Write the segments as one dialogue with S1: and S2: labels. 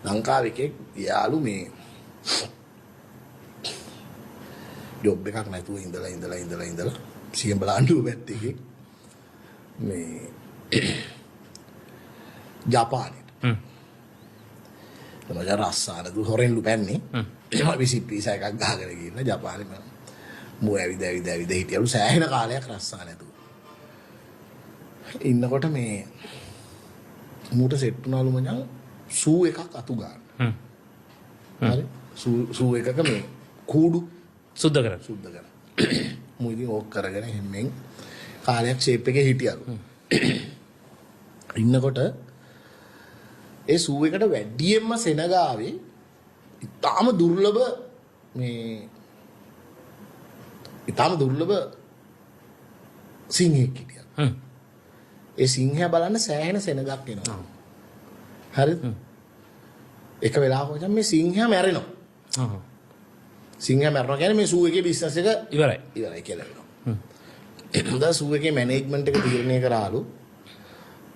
S1: ලංකාවේ එකෙක් යාළු මේ ජොබ් එකක් නැතුව ඉඳලා සියඹල ආණ්ඩුව පැත්තේ එකෙක් මේ ජපානයේ තමයි රස්සාන දු හොරෙන්ලු පැන්නේ විසිට් වීසා එකක් ගහගෙන ගිහින් ජපානෙම මෝ ඇවිද හිටියලු සෑහෙන කාලයක් රස්සා නැතුව ඉන්නකොට මේ මූට සෙට් වුණාලු මචං සූ එකක් අතු ගන්න හරි සූ එකක මේ කූඩු
S2: සුද්ධ කරන
S1: මූ ඉතින් ඕක කරගෙන හැම්මෙන් කාලයක් ෂේප් එකේ හිටියලු ඉන්නකොට ඒ සූ එකට වැඩියෙන්ම සෙනගාවේ ඉතාම දුර්ලභ සිංහෙක් හිටියා. ඒ සිංහයා බලන්න සෑහෙන සෙනගක් එනවා. හරිද? එක වෙලාවක මචං මේ සිංහයා මැරෙනවා. සිංහයා මැරෙනවා කියන්නේ මේ සූ එකේ බිස්නස් එක ඉවරයි කියලා වෙනවා. දැන් සූ එකේ මැනේජ්මන්ට් එක තීරණය කරාලු.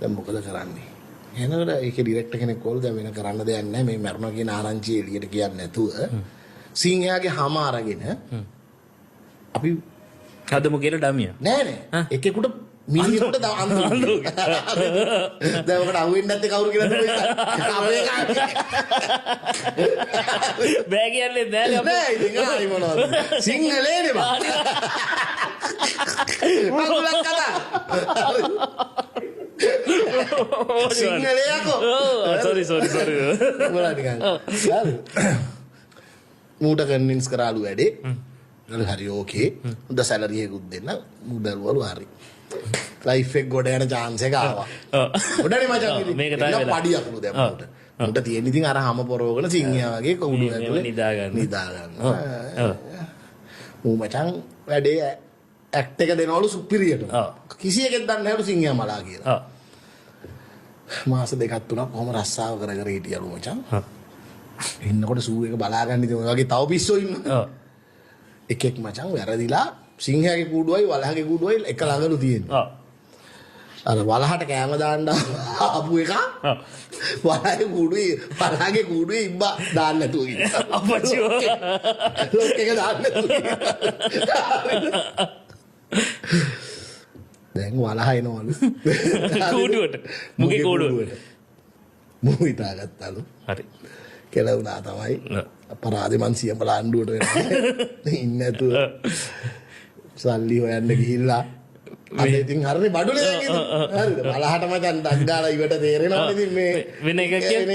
S1: දැන් මොකද කරන්නේ? එනකොට ඒකේ ඩිරෙක්ටර් කෙනෙක් කෝල් දැන් වෙන කරන්න දෙයක් නැහැ මේ මරනවා කියන ආරංචිය එළියට කියන්නේ නැතුව සිංහයාගේ හැම අරගෙන අපි
S2: හදමු කියලා ඩමිය
S1: නෑ එකෙකුට මිනිහෙකුට අඳුරු දැන් ඔකට අහුවෙන්නේ නැත්තේ කවුරු කියලා තමයි
S2: බෑ කියන්නේ නෑ
S1: ඉතින් ආයි මොනවද සිංහලේනේ බා මගුලක් කතා සිංහලයකෝ
S2: සෝරි
S1: මොලා නිකන් මූට කන්වින්ස් කරාලු වැඩේ හරි ඕකේ හොඳ සැලරි එකකුත් දෙන්න මුදල්වලු හරි ලයිෆ් එක ගොඩ යන chance එක ආවා ගොඩනේ මචං ඉතින්
S2: මේක තමයි වෙලා
S1: පඩියක්ලු දැන් මූට තියෙන ඉතින් අර හැම පොරවගෙන සිංහයා වගේ කවුඩු ඇතුලේ නිදා ගන්න මූ මචං වැඩේ ඇක්ට් එක දෙනවලු සුපිරියට කිසි එකෙක් දන්නේ නැලු සිංහයා මලා කියලා මාස දෙකක් තුනක් කොහොම රස්සාව කර හිටියලු මචං ඉන්නකොට සූ එක බලා ගන්න ඉතින් ඔය වගේ තව පිස්සෝ ඉන්නවා එකෙක් මචං වැරදිලා සිංහයාගේ කූඩුවයි වලහගේ කූඩුවයි එක ළඟලු තියෙනවා අර වලහට කෑම දාන්න ආපු එක වලහගේ කූඩුවේ ඉබ්බා දාන්න නැතුව ගියා
S2: අපච්චිෝ
S1: ලොක් එක දාන්න නැතුව දැන් වලහ එනවලු
S2: කූඩුවට මුගේ කූඩුවට
S1: මූ හිතාගත්තලු
S2: හරි
S1: කෙලවුණා තමයි අපරාධෙ මං සියඹල ආණ්ඩුවට වෙනවා ඉන්නේ නැතුව සල්ලි හොයන්න ගිහිල්ලා අද ඉතින් හරිනේ බඩුනේ දැන් ඉතින් හරිද වලහට මචං ඩක් ගාලා ඉවට තේරෙනවා ඉතින් මේ
S2: වෙන එකක්
S1: කියලා